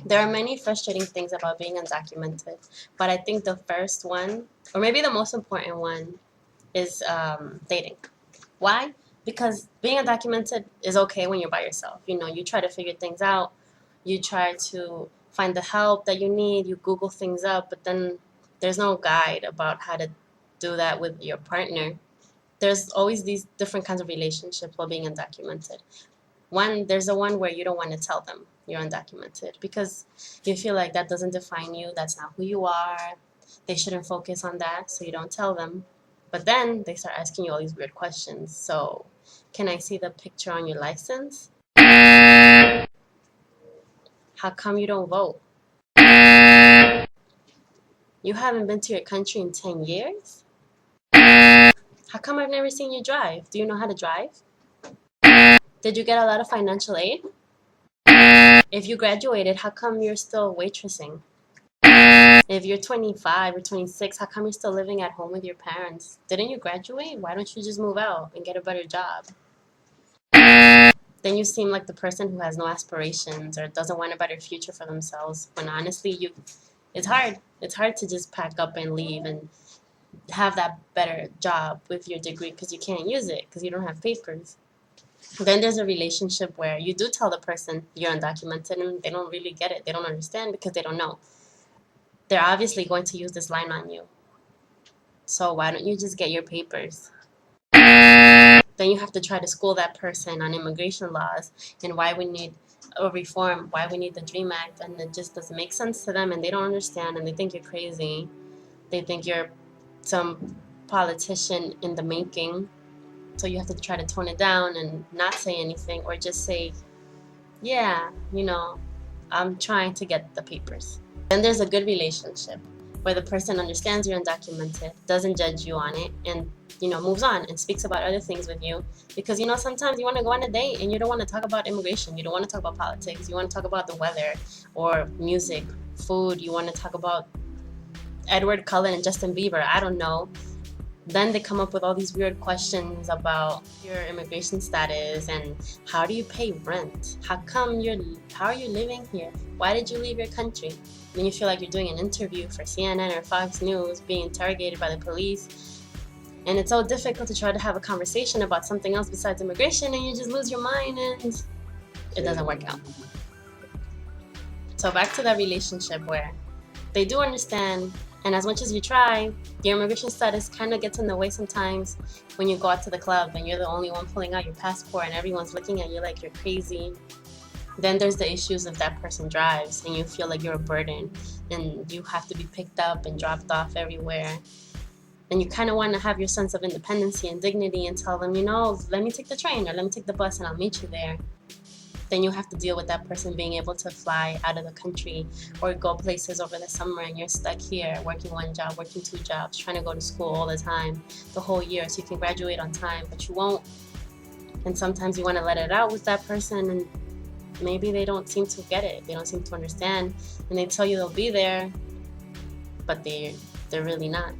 There are many frustrating things about being undocumented, but I think the first one, or maybe the most important one, is dating. Why? Because being undocumented is okay when you're by yourself. You know, you try to figure things out, you try to find the help that you need, you Google things up, but then there's no guide about how to do that with your partner. There's always these different kinds of relationships while being undocumented. One, there's the one where you don't want to tell them you're undocumented because you feel like that doesn't define you, that's not who you are. They shouldn't focus on that, so you don't tell them. But then they start asking you all these weird questions. So, can I see the picture on your license? How come you don't vote? You haven't been to your country in 10 years? How come I've never seen you drive? Do you know how to drive? Did you get a lot of financial aid? If you graduated, how come you're still waitressing? If you're 25 or 26, how come you're still living at home with your parents? Didn't you graduate? Why don't you just move out and get a better job? Then you seem like the person who has no aspirations or doesn't want a better future for themselves. When honestly, it's hard. It's hard to just pack up and leave and have that better job with your degree because you can't use it because you don't have papers. Then there's a relationship where you do tell the person you're undocumented and they don't really get it. They don't understand because they don't know. They're obviously going to use this line on you. So why don't you just get your papers? Then you have to try to school that person on immigration laws and why we need a reform, why we need the DREAM Act, and it just doesn't make sense to them and they don't understand and they think you're crazy. They think you're some politician in the making. So you have to try to tone it down and not say anything or just say, yeah, I'm trying to get the papers. Then there's a good relationship where the person understands you're undocumented, doesn't judge you on it, and moves on and speaks about other things with you. Because sometimes you want to go on a date and you don't want to talk about immigration, you don't want to talk about politics, you want to talk about the weather or music, food, you want to talk about Edward Cullen and Justin Bieber, I don't know. Then they come up with all these weird questions about your immigration status and how do you pay rent? How are you living here? Why did you leave your country? Then you feel like you're doing an interview for CNN or Fox News, being interrogated by the police. And it's so difficult to try to have a conversation about something else besides immigration and you just lose your mind and it doesn't work out. So back to that relationship where they do understand, and as much as you try, your immigration status kind of gets in the way sometimes when you go out to the club and you're the only one pulling out your passport and everyone's looking at you like you're crazy. Then there's the issues if that person drives and you feel like you're a burden and you have to be picked up and dropped off everywhere. And you kind of want to have your sense of independency and dignity and tell them, let me take the train or let me take the bus and I'll meet you there. Then you have to deal with that person being able to fly out of the country or go places over the summer and you're stuck here working one job, working two jobs, trying to go to school all the time, the whole year so you can graduate on time, but you won't. And sometimes you want to let it out with that person and maybe they don't seem to get it. They don't seem to understand and they tell you they'll be there, but they're really not.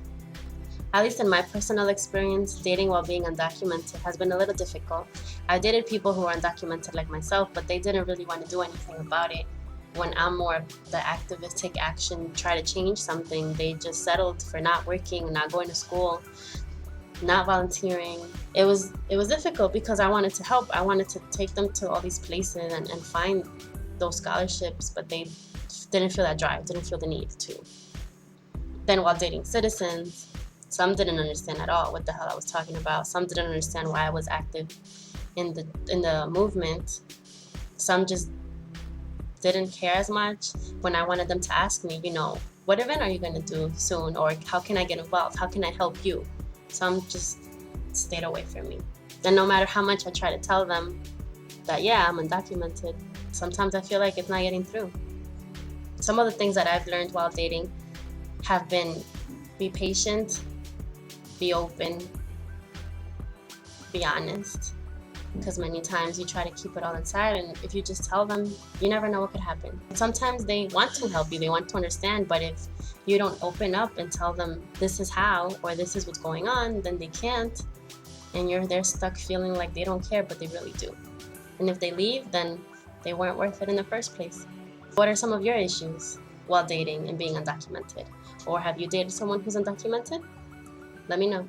At least in my personal experience, dating while being undocumented has been a little difficult. I dated people who were undocumented like myself, but they didn't really want to do anything about it. When I'm more the activist, take action, try to change something, they just settled for not working, not going to school, not volunteering. It was difficult because I wanted to help. I wanted to take them to all these places and find those scholarships, but they didn't feel that drive, didn't feel the need to. Then while dating citizens, some didn't understand at all what the hell I was talking about. Some didn't understand why I was active in the movement. Some just didn't care as much when I wanted them to ask me, what event are you going to do soon? Or how can I get involved? How can I help you? Some just stayed away from me. And no matter how much I try to tell them that, yeah, I'm undocumented, sometimes I feel like it's not getting through. Some of the things that I've learned while dating have been be patient, be open, be honest, because many times you try to keep it all inside and if you just tell them, you never know what could happen. Sometimes they want to help you, they want to understand, but if you don't open up and tell them this is how or this is what's going on, then they can't and they're stuck feeling like they don't care, but they really do. And if they leave, then they weren't worth it in the first place. What are some of your issues while dating and being undocumented? Or have you dated someone who's undocumented? Let me know.